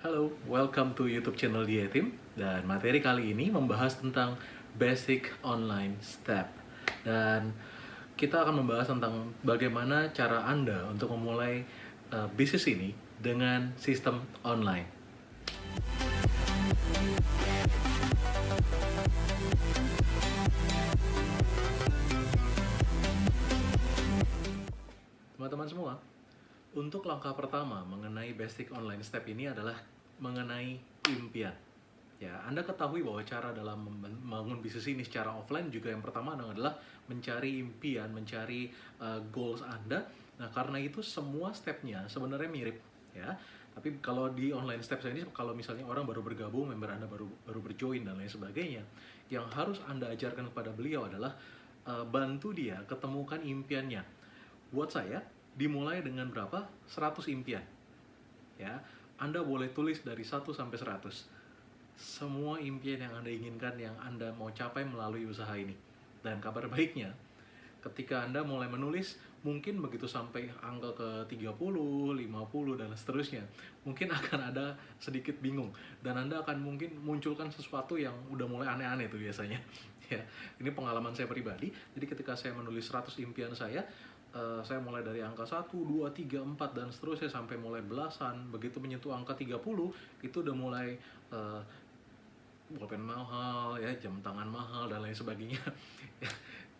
Halo, welcome to YouTube channel Dietim. Dan materi kali ini membahas tentang basic online step. Dan kita akan membahas tentang bagaimana cara Anda untuk memulai bisnis ini dengan sistem online. Teman-teman semua, untuk langkah pertama mengenai basic online step ini adalah mengenai impian. Ya, Anda ketahui bahwa cara dalam membangun bisnis ini secara offline juga yang pertama adalah mencari impian, mencari goals Anda. Nah, karena itu semua stepnya sebenarnya mirip, ya. Tapi kalau di online steps ini, kalau misalnya orang baru bergabung, member Anda baru berjoin dan lain sebagainya, yang harus Anda ajarkan kepada beliau adalah bantu dia ketemukan impiannya. Buat saya, dimulai dengan berapa? 100 impian. Ya, Anda boleh tulis dari 1 sampai 100. Semua impian yang Anda inginkan, yang Anda mau capai melalui usaha ini. Dan kabar baiknya, ketika Anda mulai menulis, mungkin begitu sampai angka ke 30, 50, dan seterusnya, mungkin akan ada sedikit bingung. Dan Anda akan mungkin munculkan sesuatu yang udah mulai aneh-aneh tuh biasanya. Ya, ini pengalaman saya pribadi. Jadi ketika saya menulis 100 impian saya mulai dari angka 1, 2, 3, 4, dan seterusnya sampai mulai belasan. Begitu menyentuh angka 30, itu udah mulai pulpen mahal, ya, jam tangan mahal, dan lain sebagainya.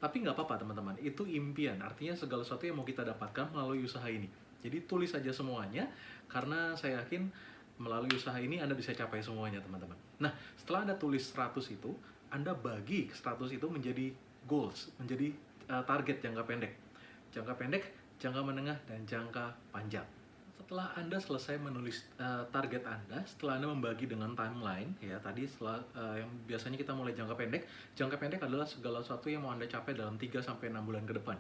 Tapi nggak apa-apa teman-teman, itu impian. Artinya segala sesuatu yang mau kita dapatkan melalui usaha ini. Jadi tulis saja semuanya, karena saya yakin melalui usaha ini Anda bisa capai semuanya teman-teman. Nah, setelah Anda tulis 100 itu, Anda bagi 100 itu menjadi goals, menjadi target jangka pendek. Jangka pendek, jangka menengah, dan jangka panjang. Setelah Anda selesai menulis target Anda, setelah Anda membagi dengan timeline, ya tadi setelah yang biasanya kita mulai jangka pendek adalah segala sesuatu yang mau Anda capai dalam 3-6 bulan ke depan.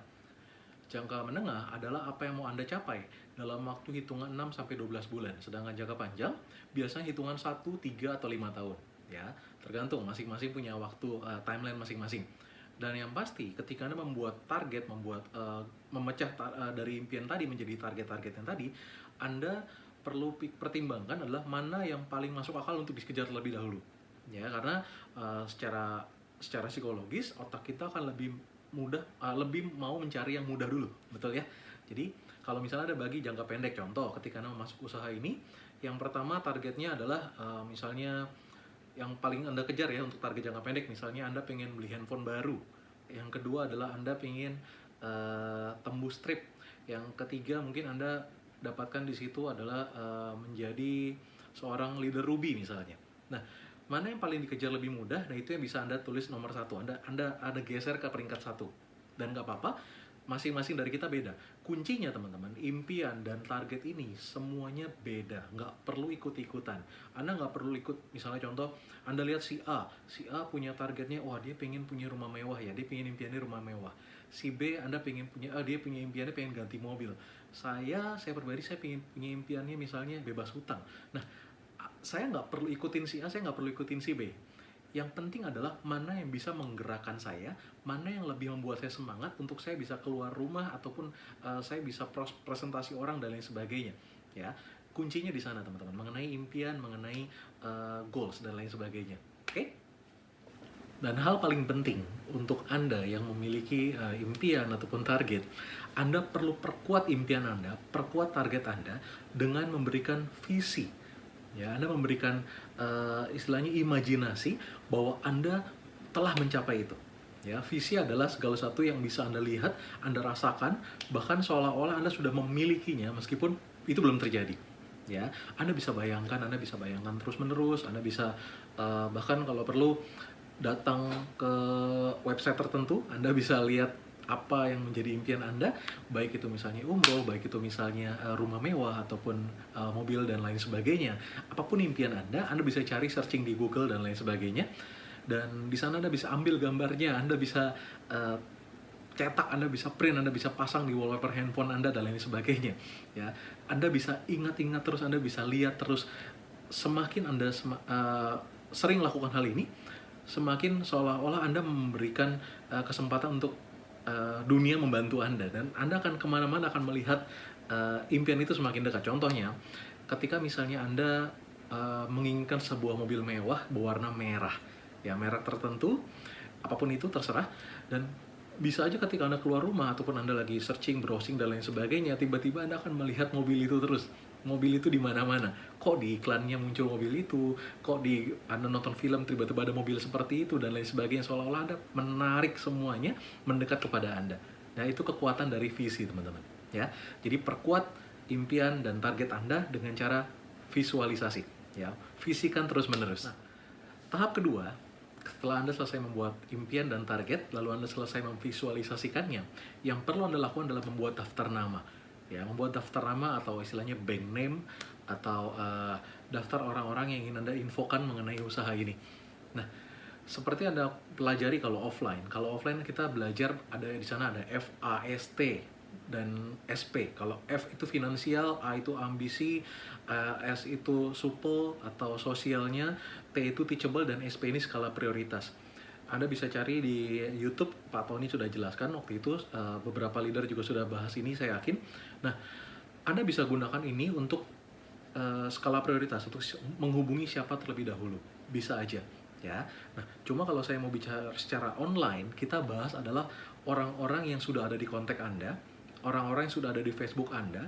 Jangka menengah adalah apa yang mau Anda capai dalam waktu hitungan 6-12 bulan. Sedangkan jangka panjang biasanya hitungan 1, 3, atau 5 tahun. Ya, tergantung masing-masing punya waktu timeline masing-masing. Dan yang pasti, ketika Anda membuat target, memecah dari impian tadi menjadi target-target yang tadi, Anda perlu pertimbangkan adalah mana yang paling masuk akal untuk dikejar terlebih dahulu. Ya, karena secara psikologis otak kita akan lebih mudah, lebih mau mencari yang mudah dulu, betul ya? Jadi kalau misalnya ada bagi jangka pendek, contoh ketika Anda masuk usaha ini, yang pertama targetnya adalah misalnya yang paling Anda kejar ya untuk target jangka pendek, misalnya Anda pengen beli handphone baru. Yang kedua adalah Anda pengen tembus trip. Yang ketiga mungkin Anda dapatkan di situ adalah menjadi seorang leader Ruby misalnya. Nah, mana yang paling dikejar lebih mudah? Nah, itu yang bisa Anda tulis nomor 1. Anda geser ke peringkat 1. Dan nggak apa-apa, masing-masing dari kita beda. Kuncinya teman-teman, impian dan target ini semuanya beda, nggak perlu ikut-ikutan. Anda nggak perlu ikut, misalnya contoh, Anda lihat si A punya targetnya, wah dia pengen punya rumah mewah ya, dia pengen impiannya rumah mewah. Si B, Anda pengen punya, dia punya impiannya pengen ganti mobil. Saya pribadi, saya pengen punya impiannya misalnya bebas hutang. Nah, saya nggak perlu ikutin si A, saya nggak perlu ikutin si B. Yang penting adalah mana yang bisa menggerakkan saya, mana yang lebih membuat saya semangat untuk saya bisa keluar rumah ataupun saya bisa presentasi orang dan lain sebagainya. Ya, kuncinya di sana teman-teman, mengenai impian, mengenai goals dan lain sebagainya. Oke? Dan hal paling penting untuk Anda yang memiliki impian ataupun target, Anda perlu perkuat impian Anda, perkuat target Anda dengan memberikan visi. Ya, Anda memberikan istilahnya imajinasi bahwa Anda telah mencapai itu. Ya, visi adalah segala sesuatu yang bisa Anda lihat, Anda rasakan, bahkan seolah-olah Anda sudah memilikinya meskipun itu belum terjadi. Ya, Anda bisa bayangkan terus-menerus, Anda bisa bahkan kalau perlu datang ke website tertentu, Anda bisa lihat apa yang menjadi impian Anda, baik itu misalnya umroh, baik itu misalnya rumah mewah, ataupun mobil dan lain sebagainya. Apapun impian Anda bisa cari searching di Google dan lain sebagainya. Dan di sana Anda bisa ambil gambarnya, Anda bisa cetak, Anda bisa print, Anda bisa pasang di wallpaper handphone Anda dan lain sebagainya. Ya, Anda bisa ingat-ingat terus, Anda bisa lihat terus. Semakin Anda sering lakukan hal ini, semakin seolah-olah Anda memberikan kesempatan untuk dunia membantu Anda, dan Anda akan kemana-mana akan melihat impian itu semakin dekat. Contohnya, ketika misalnya Anda menginginkan sebuah mobil mewah berwarna merah, ya merek tertentu, apapun itu terserah. Dan bisa aja ketika Anda keluar rumah ataupun Anda lagi searching, browsing dan lain sebagainya, tiba-tiba Anda akan melihat mobil itu terus. Mobil itu di mana-mana. Kok di iklannya muncul mobil itu? Kok di Anda nonton film tiba-tiba ada mobil seperti itu dan lain sebagainya, seolah-olah Anda menarik semuanya mendekat kepada Anda. Nah, itu kekuatan dari visi, teman-teman. Ya. Jadi perkuat impian dan target Anda dengan cara visualisasi, ya. Visikan terus-menerus. Nah, tahap kedua, setelah Anda selesai membuat impian dan target, lalu Anda selesai memvisualisasikannya, yang perlu Anda lakukan adalah membuat daftar nama. Ya, membuat daftar nama atau istilahnya bank name atau daftar orang-orang yang ingin Anda infokan mengenai usaha ini. Nah, seperti Anda pelajari kalau offline. Kalau offline kita belajar ada di sana ada FAST dan SP. Kalau F itu finansial, A itu ambisi, S itu supel atau sosialnya, T itu teachable, dan SP ini skala prioritas. Anda bisa cari di YouTube, Pak Tony sudah jelaskan waktu itu, beberapa leader juga sudah bahas ini, saya yakin. Nah, Anda bisa gunakan ini untuk skala prioritas, untuk menghubungi siapa terlebih dahulu. Bisa aja, ya. Nah, cuma kalau saya mau bicara secara online, kita bahas adalah orang-orang yang sudah ada di kontak Anda, orang-orang yang sudah ada di Facebook Anda,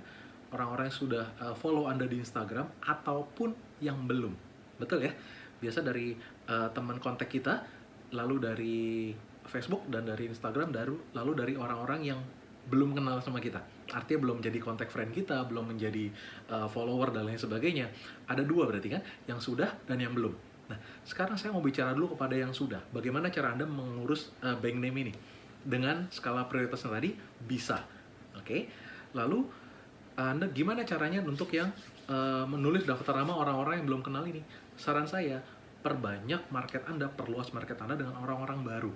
orang-orang yang sudah follow Anda di Instagram, ataupun yang belum. Betul ya? Biasa dari teman kontak kita, lalu dari Facebook dan dari Instagram, lalu dari orang-orang yang belum kenal sama kita. Artinya belum jadi kontak friend kita, belum menjadi follower dan lain sebagainya. Ada dua berarti kan, yang sudah dan yang belum. Nah, sekarang saya mau bicara dulu kepada yang sudah. Bagaimana cara Anda mengurus bank name ini? Dengan skala prioritasnya tadi, bisa. Oke, lalu Anda gimana caranya untuk yang menulis daftar nama orang-orang yang belum kenal ini? Saran saya, perbanyak market Anda, perluas market Anda dengan orang-orang baru.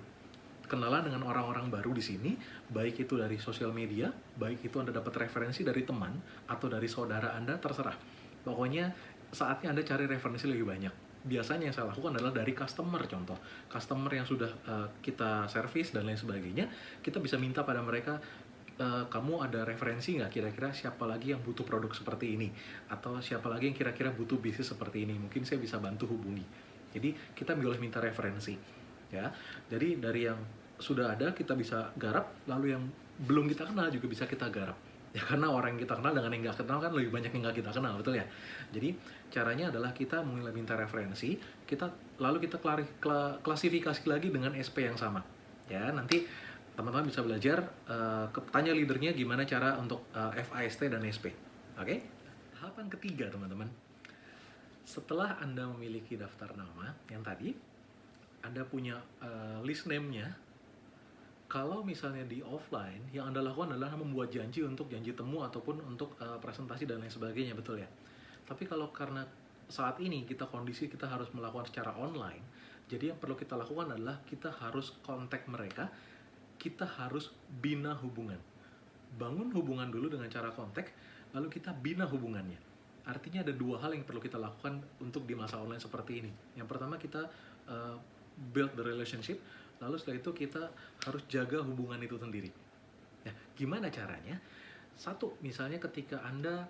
Kenalan dengan orang-orang baru di sini, baik itu dari sosial media, baik itu Anda dapat referensi dari teman atau dari saudara Anda, terserah. Pokoknya saatnya Anda cari referensi lebih banyak. Biasanya yang saya lakukan adalah dari customer, contoh customer yang sudah kita servis dan lain sebagainya, kita bisa minta pada mereka, kamu ada referensi nggak kira-kira siapa lagi yang butuh produk seperti ini, atau siapa lagi yang kira-kira butuh bisnis seperti ini, mungkin saya bisa bantu hubungi. Jadi kita boleh minta referensi, ya. Jadi dari yang sudah ada kita bisa garap, lalu yang belum kita kenal juga bisa kita garap. Ya, karena orang yang kita kenal dengan yang nggak kenal kan lebih banyak yang nggak kita kenal, betul ya? Jadi caranya adalah kita mulai minta referensi, lalu kita klasifikasi lagi dengan SP yang sama. Ya, nanti teman-teman bisa belajar, tanya leadernya gimana cara untuk FAST dan SP. Oke? Tahapan ketiga, teman-teman. Setelah Anda memiliki daftar nama yang tadi, Anda punya list name-nya. Kalau misalnya di offline, yang Anda lakukan adalah membuat janji untuk janji temu ataupun untuk presentasi dan lain sebagainya, betul ya? Tapi kalau karena saat ini kondisi kita harus melakukan secara online, jadi yang perlu kita lakukan adalah kita harus kontak mereka, kita harus bina hubungan. Bangun hubungan dulu dengan cara kontak, lalu kita bina hubungannya. Artinya ada dua hal yang perlu kita lakukan untuk di masa online seperti ini. Yang pertama, kita build the relationship, lalu setelah itu kita harus jaga hubungan itu sendiri. Ya, gimana caranya? Satu, misalnya ketika Anda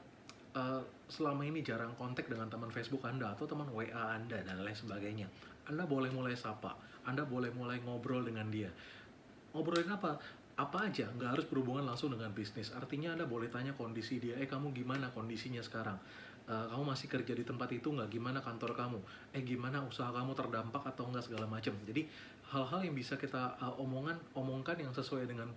selama ini jarang kontak dengan teman Facebook Anda atau teman WA Anda dan lain sebagainya, Anda boleh mulai sapa, Anda boleh mulai ngobrol dengan dia. Ngobrolin apa? Apa aja, nggak harus berhubungan langsung dengan bisnis. Artinya Anda boleh tanya kondisi dia, kamu gimana kondisinya sekarang? Kamu masih kerja di tempat itu nggak? Gimana kantor kamu? Gimana usaha kamu terdampak atau nggak, segala macam. Jadi hal-hal yang bisa kita omongkan yang sesuai dengan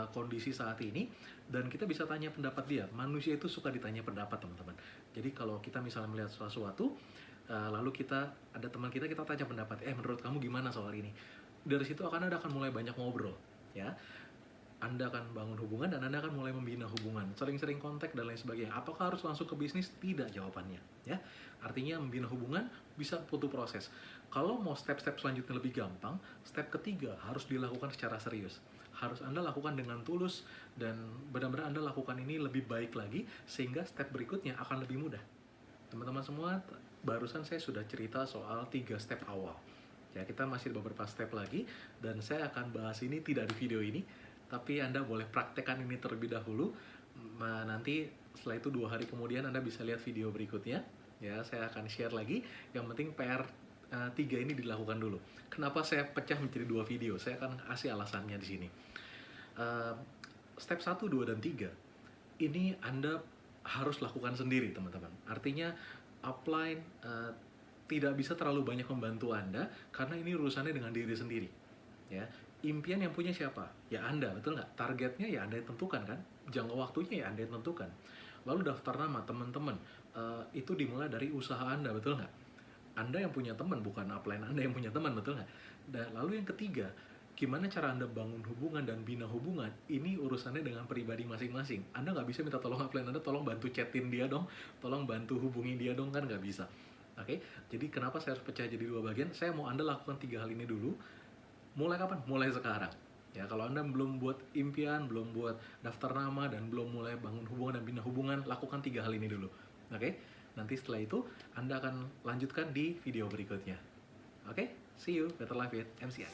kondisi saat ini, dan kita bisa tanya pendapat dia. Manusia itu suka ditanya pendapat, teman-teman. Jadi kalau kita misalnya melihat sesuatu, lalu ada teman kita tanya pendapat, menurut kamu gimana soal ini? Dari situ Anda akan mulai banyak ngobrol, ya. Anda akan bangun hubungan dan Anda akan mulai membina hubungan, sering-sering kontak dan lain sebagainya. Apakah harus langsung ke bisnis? Tidak jawabannya, ya. Artinya membina hubungan bisa butuh proses. Kalau mau step-step selanjutnya lebih gampang, step ketiga harus dilakukan secara serius. Harus Anda lakukan dengan tulus dan benar-benar Anda lakukan ini lebih baik lagi, sehingga step berikutnya akan lebih mudah. Teman-teman semua, barusan saya sudah cerita soal 3 step awal. Ya, kita masih beberapa step lagi, dan saya akan bahas ini tidak di video ini, tapi Anda boleh praktekkan ini terlebih dahulu. Nanti setelah itu 2 hari kemudian Anda bisa lihat video berikutnya. Ya, saya akan share lagi. Yang penting PR 3 ini dilakukan dulu. Kenapa saya pecah menjadi 2 video? Saya akan kasih alasannya di sini. Eh, Step 1, 2, dan 3 ini Anda harus lakukan sendiri, teman-teman. Artinya upline tidak bisa terlalu banyak membantu Anda karena ini urusannya dengan diri sendiri. Ya, impian yang punya siapa? Ya Anda, betul nggak? Targetnya ya Anda yang tentukan kan? Jangka waktunya ya Anda yang tentukan. Lalu daftar nama teman-teman itu dimulai dari usaha Anda, betul nggak? Anda yang punya teman, bukan upline Anda yang punya teman, betul nggak? Dan lalu yang ketiga, gimana cara Anda bangun hubungan dan bina hubungan, ini urusannya dengan pribadi masing-masing. Anda nggak bisa minta tolong upline Anda, tolong bantu chatin dia dong, tolong bantu hubungi dia dong, kan nggak bisa. Oke, jadi kenapa saya harus pecah jadi 2 bagian? Saya mau Anda lakukan 3 hal ini dulu. Mulai kapan? Mulai sekarang. Ya, kalau Anda belum buat impian, belum buat daftar nama, dan belum mulai bangun hubungan dan bina hubungan, lakukan 3 hal ini dulu. Oke? Nanti setelah itu, Anda akan lanjutkan di video berikutnya. Oke? See you. Better Life with MCI.